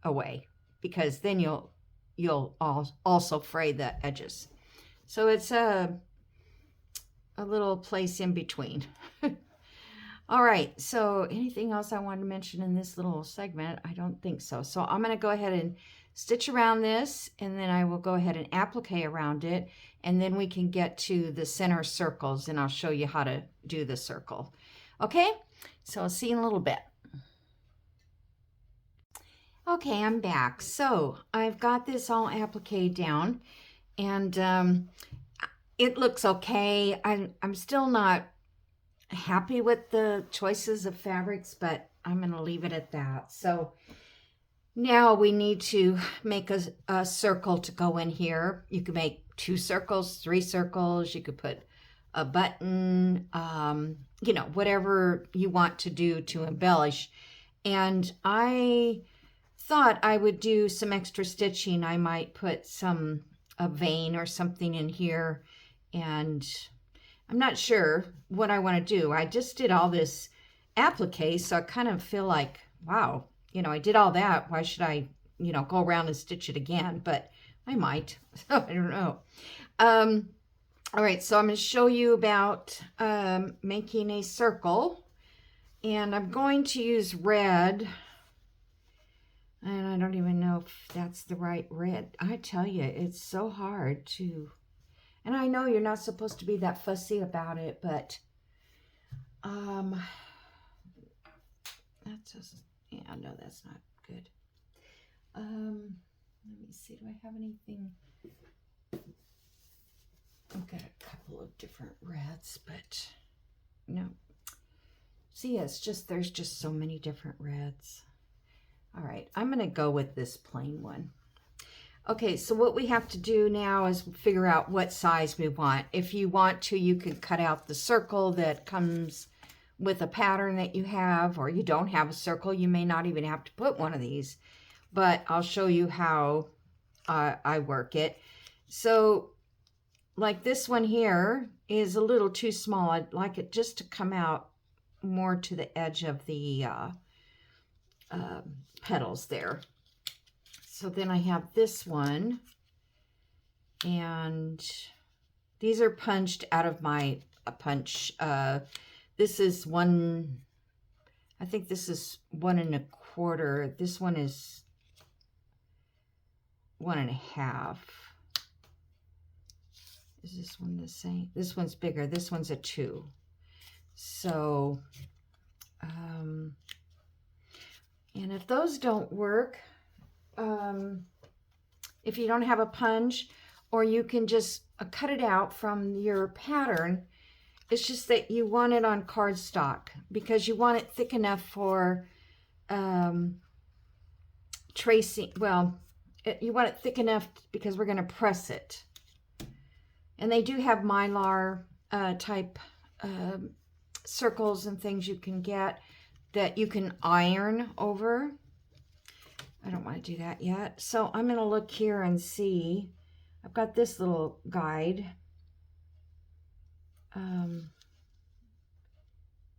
away, because then you'll also fray the edges. So it's a little place in between. All right, so anything else I wanted to mention in this little segment? I don't think so. So I'm going to go ahead and stitch around this, and then I will go ahead and applique around it, and then we can get to the center circles, and I'll show you how to do the circle. Okay, so I'll see you in a little bit. Okay, I'm back. So I've got this all appliqué down, and it looks okay. I'm still not happy with the choices of fabrics, but I'm going to leave it at that. So now we need to make a circle to go in here. You could make 2 circles, 3 circles. You could put a button, you know, whatever you want to do to embellish. And I thought I would do some extra stitching. I might put a vein or something in here, and I'm not sure what I want to do. I just did all this applique, so I kind of feel like, wow, you know, I did all that. Why should I, you know, go around and stitch it again? But I might. I don't know. All right, so I'm going to show you about making a circle, and I'm going to use red. And I don't even know if that's the right red. I tell you, it's so hard to, and I know you're not supposed to be that fussy about it, but that doesn't, yeah, no, that's not good. Let me see, do I have anything? I've got a couple of different reds, but no. See, it's just, there's just so many different reds. All right, I'm going to go with this plain one. Okay, so what we have to do now is figure out what size we want. If you want to, you can cut out the circle that comes with a pattern that you have, or you don't have a circle. You may not even have to put one of these, but I'll show you how I work it. So like this one here is a little too small. I'd like it just to come out more to the edge of the petals there. So then I have this one, and these are punched out of my punch. This is one, I think this is 1 1/4. This one is 1 1/2. Is this one the same? This one's bigger. This one's a 2. So, and if those don't work, if you don't have a punch, or you can just cut it out from your pattern, it's just that you want it on cardstock because you want it thick enough for tracing. Well, you want it thick enough because we're going to press it. And they do have Mylar type circles and things you can get that you can iron over. I don't want to do that yet. So I'm going to look here and see. I've got this little guide.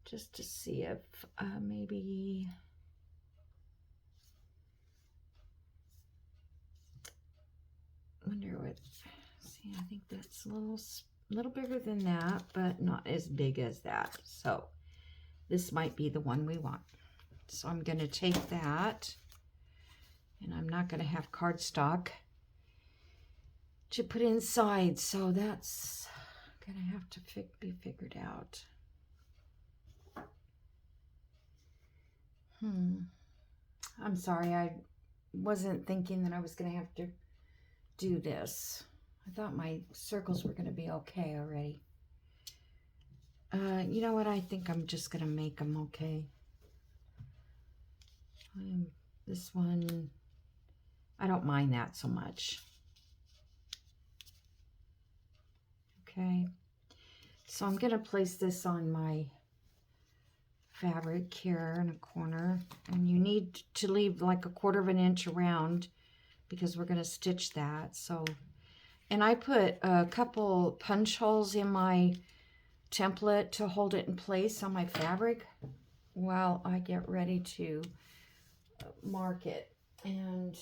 Just to see if maybe... wonder what... See, I think that's a little bigger than that, but not as big as that. So this might be the one we want. So I'm going to take that, and I'm not going to have cardstock to put inside, so that's going to have to be figured out. I'm sorry, I wasn't thinking that I was going to have to do this. I thought my circles were going to be okay already. You know what? I think I'm just going to make them okay. This one, I don't mind that so much. Okay. So I'm going to place this on my fabric here in a corner. And you need to leave like 1/4 inch around because we're going to stitch that. So, and I put a couple punch holes in my template to hold it in place on my fabric while I get ready to mark it. And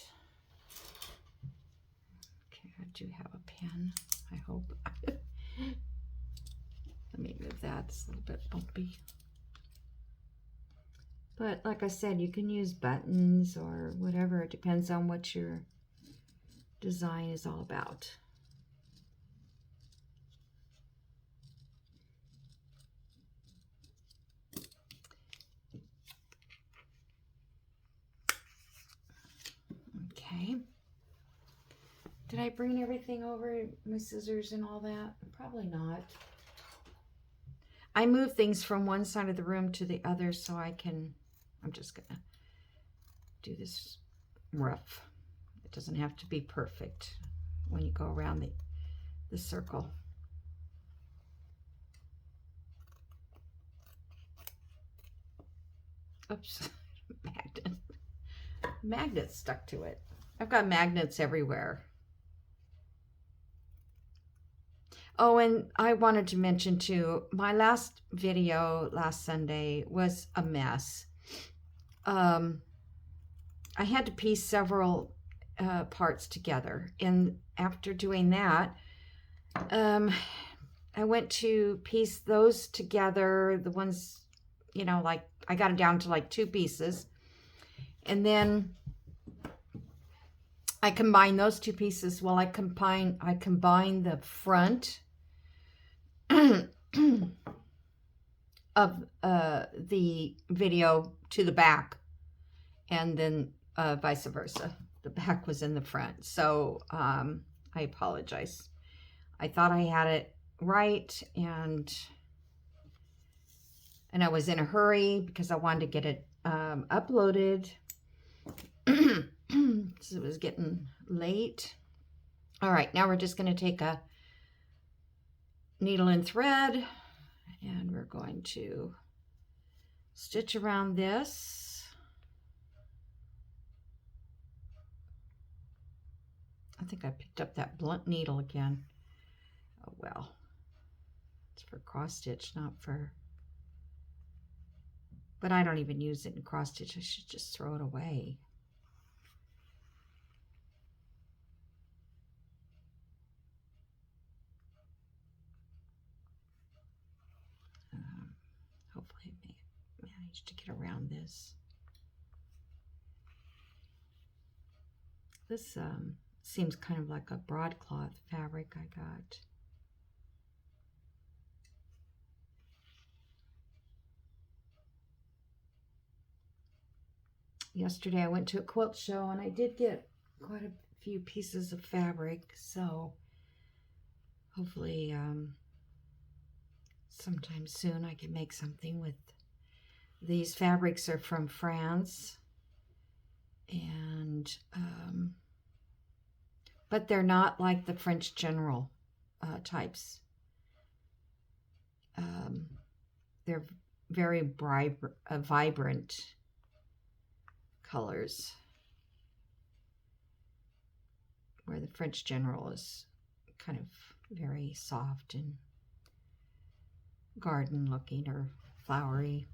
okay, I do have a pen, I hope. Let me move that, it's a little bit bumpy. But like I said, you can use buttons or whatever. It depends on what your design is all about. Okay. Did I bring everything over, my scissors and all that? Probably not. I move things from one side of the room to the other so I can, I'm just gonna do this rough. It doesn't have to be perfect when you go around the circle. Oops, magnet stuck to it. I've got magnets everywhere. Oh, and I wanted to mention too, my last video last Sunday was a mess. I had to piece several parts together, and after doing that, I went to piece those together, the ones, you know, like I got it down to like 2 pieces, and then I combined those 2 pieces. Well, I combined the front of the video to the back, and then vice versa. The back was in the front. So I apologize. I thought I had it right, and I was in a hurry because I wanted to get it uploaded. So it was getting late. All right, now we're just going to take a needle and thread, and we're going to stitch around this. I think I picked up that blunt needle again. Oh well. It's for cross stitch, not for... But I don't even use it in cross stitch. I should just throw it away. Hopefully I may manage to get around this. This seems kind of like a broadcloth fabric I got. Yesterday I went to a quilt show and I did get quite a few pieces of fabric, so hopefully sometime soon I can make something with these. Fabrics are from France, and but they're not like the French General types. They're very vibrant colors, where the French General is kind of very soft and garden looking or flowery.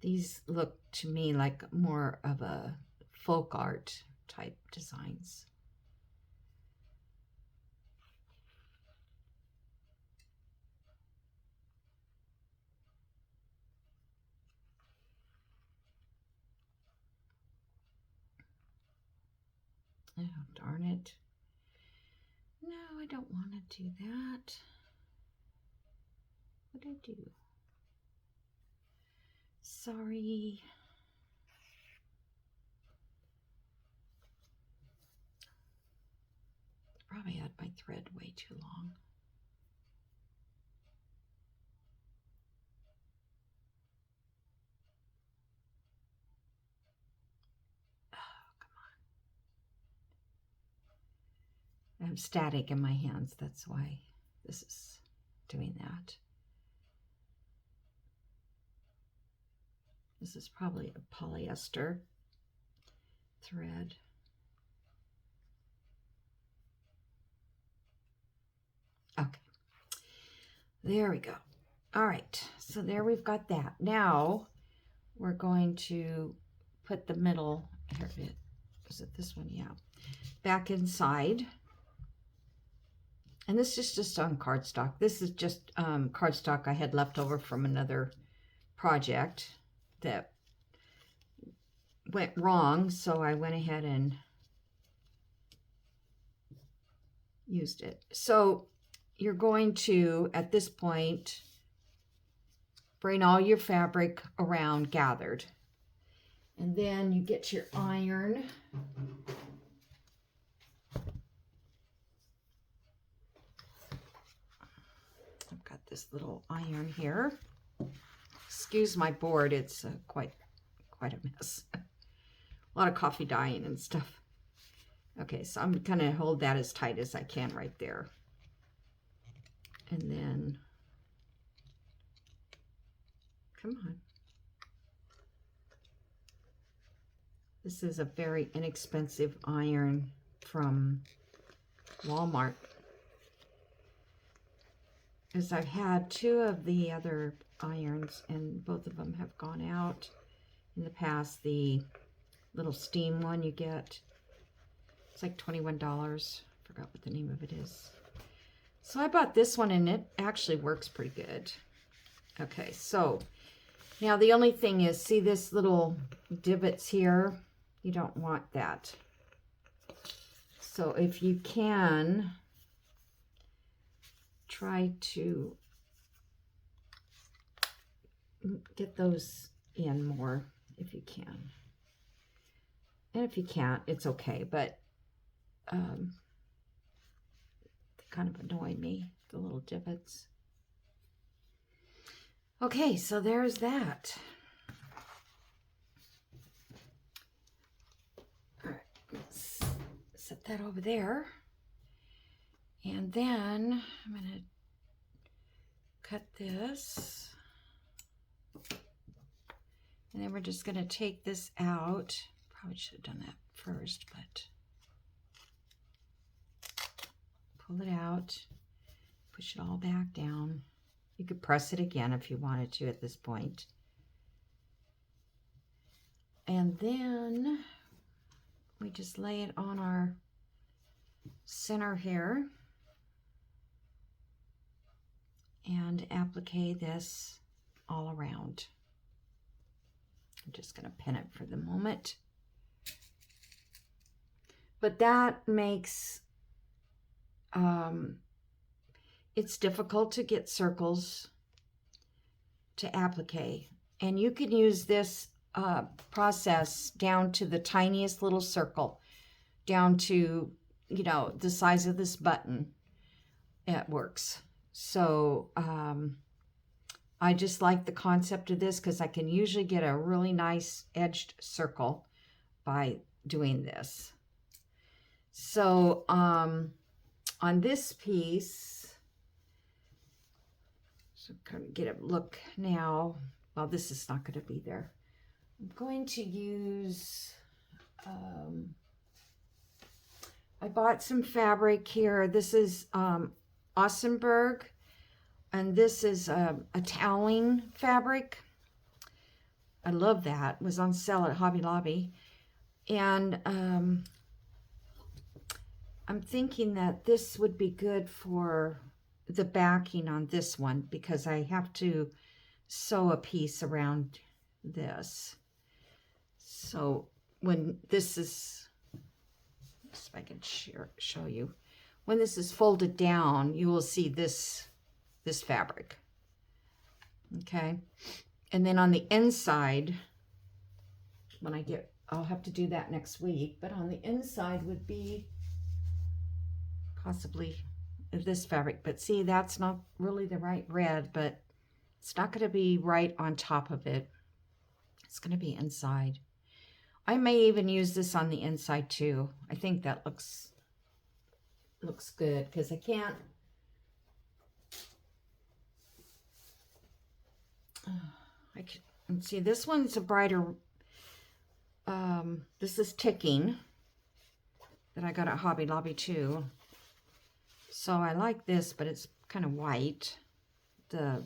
These look to me like more of a folk art type designs. Oh, darn it. No, I don't want to do that. What did I do? Sorry. Probably had my thread way too long. I have static in my hands, that's why this is doing that. This is probably a polyester thread. Okay, there we go. All right, so there we've got that. Now we're going to put the middle, here it is. Is it this one? Yeah. Back inside. And this is just on cardstock. This is just cardstock I had left over from another project that went wrong, so I went ahead and used it. So you're going to, at this point, bring all your fabric around gathered. And then you get your iron. I've got this little iron here. Excuse my board, it's quite a mess. A lot of coffee dyeing and stuff. Okay, so I'm gonna hold that as tight as I can right there. And then, come on. This is a very inexpensive iron from Walmart. Because I've had two of the other irons and both of them have gone out in the past. The little steam one you get, it's like $21. Forgot what the name of it is. So I bought this one and it actually works pretty good. Okay, so now the only thing is, see this little divots here? You don't want that. So if you can, try to get those in more if you can. And if you can't, it's okay, but they kind of annoy me, the little divots. Okay, so there's that. All right, let's set that over there. And then I'm going to cut this. And then we're just going to take this out. Probably should have done that first, but pull it out, push it all back down. You could press it again if you wanted to at this point. And then we just lay it on our center here and applique this all around. I'm just going to pin it for the moment. But that makes it's difficult to get circles to applique, and you can use this process down to the tiniest little circle, down to, you know, the size of this button. It works. So I just like the concept of this because I can usually get a really nice edged circle by doing this. So on this piece, so kind of get a look now. Well, this is not going to be there. I'm going to use, I bought some fabric here. This is Ossenberg, and this is a toweling fabric. I love that. It was on sale at Hobby Lobby. And I'm thinking that this would be good for the backing on this one because I have to sew a piece around this. So when this is, if I can show you, when this is folded down, you will see this fabric. Okay. And then on the inside, when I get, I'll have to do that next week, but on the inside would be possibly this fabric. But see, that's not really the right red, but it's not going to be right on top of it. It's going to be inside. I may even use this on the inside too. I think that looks good because I can't. I can see this one's a brighter. This is ticking that I got at Hobby Lobby too. So I like this, but it's kind of white. I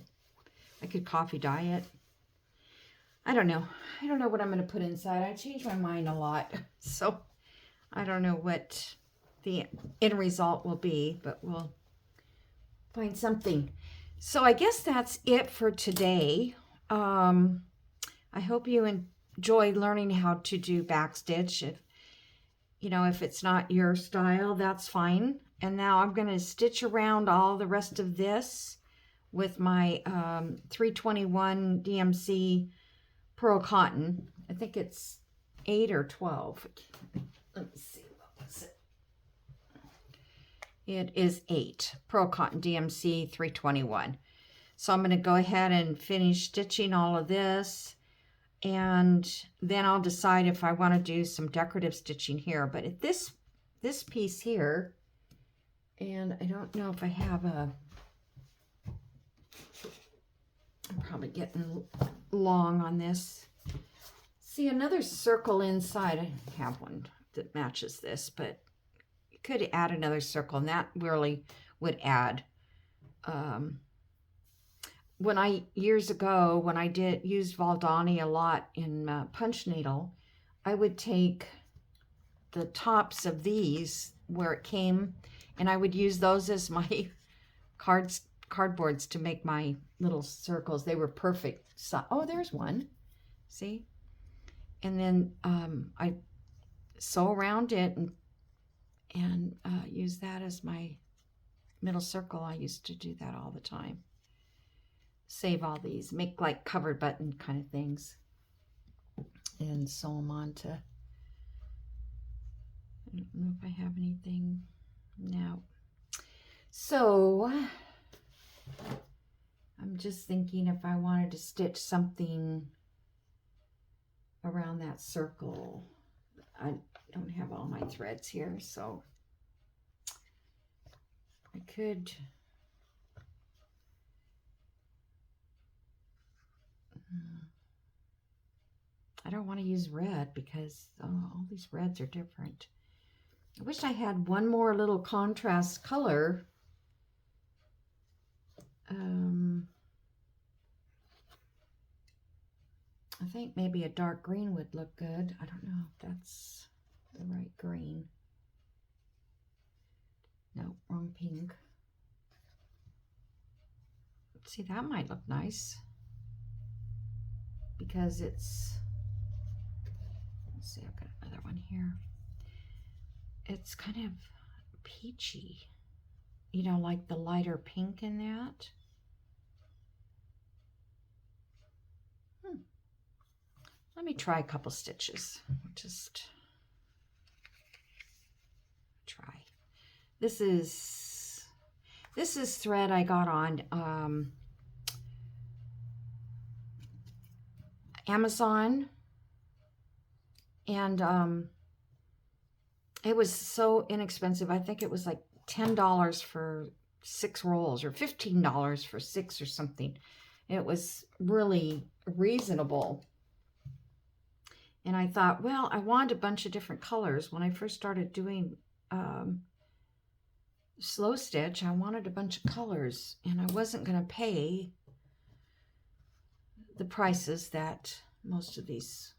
could coffee dye it. I don't know. I don't know what I'm going to put inside. I change my mind a lot. So I don't know what the end result will be, but we'll find something. So I guess that's it for today. I hope you enjoy learning how to do backstitch. If it's not your style, that's fine. And now I'm going to stitch around all the rest of this with my 321 DMC pearl cotton. I think it's 8 or 12. Let me see. What was it? It is 8 pearl cotton DMC 321. So I'm going to go ahead and finish stitching all of this. And then I'll decide if I want to do some decorative stitching here. But at this piece here, and I don't know if I have I'm probably getting long on this. See, another circle inside. I have one that matches this, but you could add another circle, and that really would add. Years ago, when I did use Valdani a lot in punch needle, I would take the tops of these where it came, and I would use those as my cardboards to make my little circles. They were perfect. So, oh, there's one. See? And then I sew around it and use that as my middle circle. I used to do that all the time. Save all these, make like cover button kind of things, and sew them onto. I don't know if I have anything now. So I'm just thinking if I wanted to stitch something around that circle. I don't have all my threads here, so I could. I don't want to use red because all these reds are different. I wish I had one more little contrast color. I think maybe a dark green would look good. I don't know if that's the right green. No, wrong pink. See, that might look nice because it's, let's see, I've got another one here. It's kind of peachy, you know, like the lighter pink in that. Let me try a couple stitches. Just try. This is thread I got on Amazon, and it was so inexpensive. I think it was like $10 for 6 rolls or $15 for 6 or something. It was really reasonable. And I thought, well, I wanted a bunch of different colors. When I first started doing slow stitch, I wanted a bunch of colors, and I wasn't going to pay the prices that most of these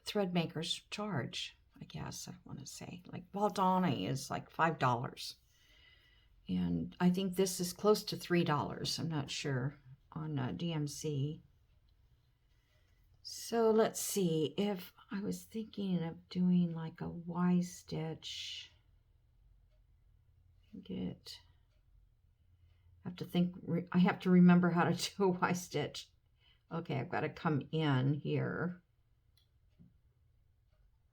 thread makers charge, I guess I want to say. Like Baldani is like $5. And I think this is close to $3. I'm not sure on DMC. So let's see, if I was thinking of doing like a Y stitch, I have to remember how to do a Y stitch. Okay, I've got to come in here.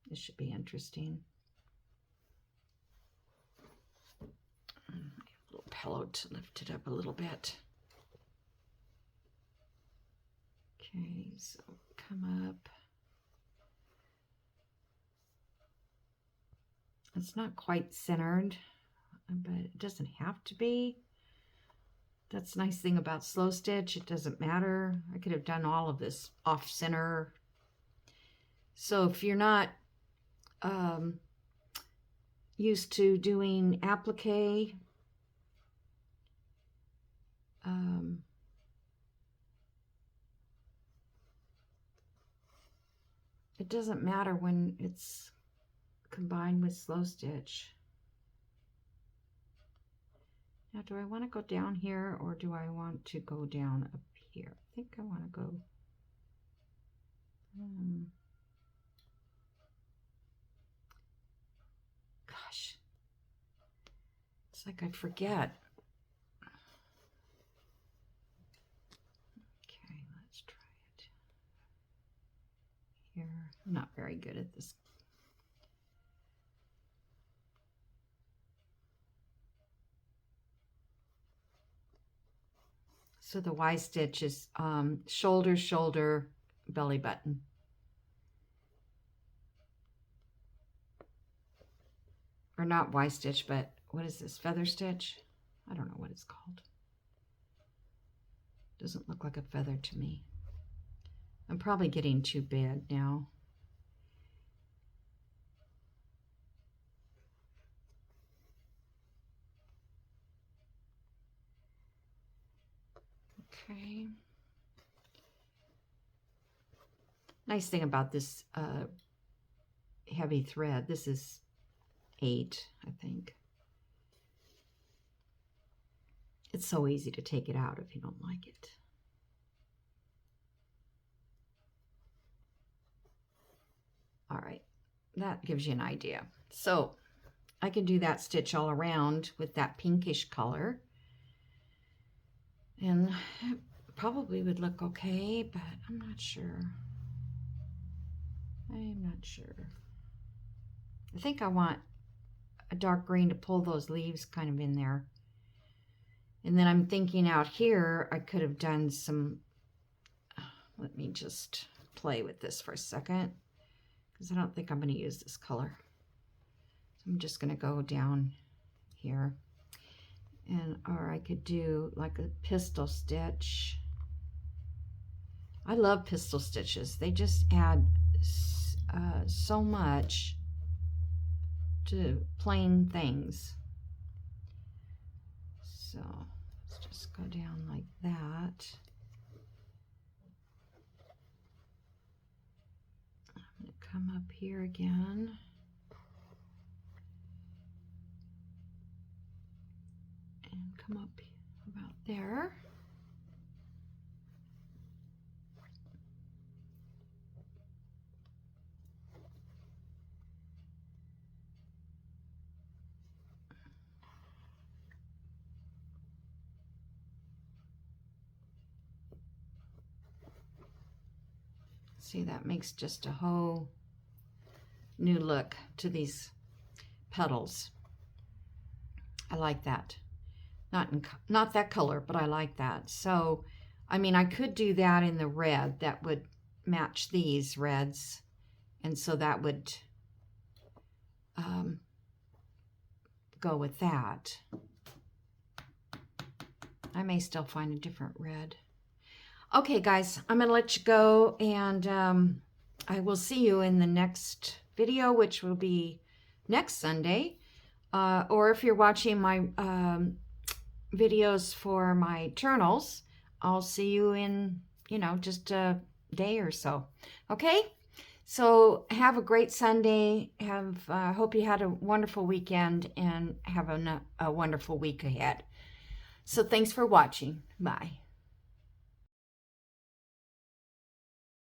This should be interesting. A little pillow to lift it up a little bit. Okay, so come up. It's not quite centered, but it doesn't have to be. That's the nice thing about slow stitch. It doesn't matter. I could have done all of this off center. So if you're not used to doing applique, it doesn't matter when it's combined with slow stitch. Now, do I want to go down here or do I want to go down up here? I think I want to go. Gosh, it's like I forget. Okay, let's try it here. I'm not very good at this. So the Y stitch is shoulder, shoulder, belly button. Or not Y stitch, but what is this, feather stitch? I don't know what it's called. Doesn't look like a feather to me. I'm probably getting too big now. Okay. Nice thing about this heavy thread, this is 8, I think. It's so easy to take it out if you don't like it. All right, that gives you an idea. So I can do that stitch all around with that pinkish color. And it probably would look okay, but I'm not sure. I'm not sure. I think I want a dark green to pull those leaves kind of in there. And then I'm thinking out here, I could have done some, let me just play with this for a second, because I don't think I'm going to use this color. So I'm just going to go down here. And, or I could do like a pistol stitch I love pistol stitches. They just add so much to plain things. So let's just go down like that. I'm going to come up here again. And come up about there. See, that makes just a whole new look to these petals. I like that. Not that color, but I like that. So, I mean, I could do that in the red. That would match these reds. And so that would go with that. I may still find a different red. Okay, guys, I'm going to let you go, and I will see you in the next video, which will be next Sunday. Or if you're watching my videos for my journals, I'll see you in, just a day or so. Okay? So have a great Sunday. Hope you had a wonderful weekend and have a wonderful week ahead. So thanks for watching. Bye.